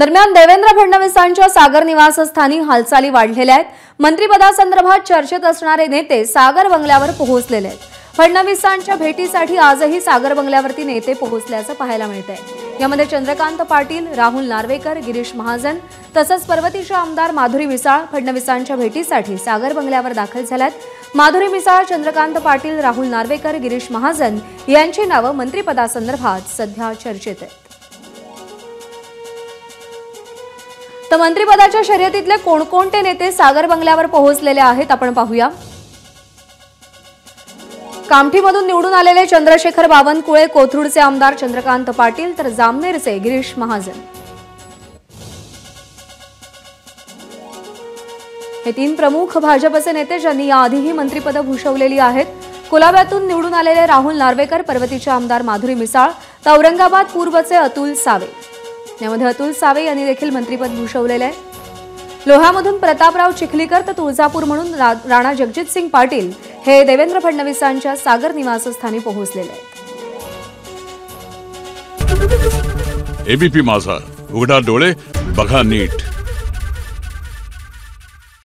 दरम्यान देवेंद्र फडणवीसांच्या सागर निवासस्थानी हालचाली वाढलेल्या आहेत। मंत्रिपदासंदर्भात चर्चेत असणारे नेते सागर बंगल्यावर पोहोचलेले आहेत। फडणवीसांच्या भेटीसाठी आजही सागर बंगल्यावरती नेते पोहोचल्याचं पाहायला मिळतंय। यामध्ये चंद्रकांत पाटील, राहुल नार्वेकर, गिरीश महाजन तसंच पर्वतीच्या आमदार माधुरी मिसाळ फडणवीसांच्या भेटीसाठी सागर बंगल्यावर दाखल झाल्यात। माधुरी मिसाळ, चंद्रकांत पाटील, राहुल नार्वेकर, गिरीश महाजन यांची नावं मंत्रिपदासंदर्भात सध्या चर्चेत आहेत। तर मंत्रिपदाच्या शर्यतीतले कोणकोणते नेते सागर बंगल्यावर पोहोचलेले आहेत आपण पाहूया। कामठीमधून निवडून आलेले चंद्रशेखर बावनकुळे, कोथरूडचे आमदार चंद्रकांत पाटील तर जामनेरचे गिरीश महाजन हे तीन प्रमुख भाजपचे नेते ज्यांनी याआधीही मंत्रिपद भूषवलेली आहेत। कुलाब्यातून निवडून आलेले राहुल नार्वेकर, पर्वतीचे आमदार माधुरी मिसाळ तर औरंगाबाद पूर्वचे अतुल सावे, यामध्ये अतुल सावे यांनी देखील मंत्रिपद भूषवलेले आहे। लोह्यामधून प्रतापराव चिखलीकर तर तुळजापूर म्हणून राणा जगजितसिंग पाटील हे देवेंद्र फडणवीसांच्या सागर निवासस्थानी पोहोचलेले आहेत। एबीपी माझा, उघडा डोळे बघा नीट।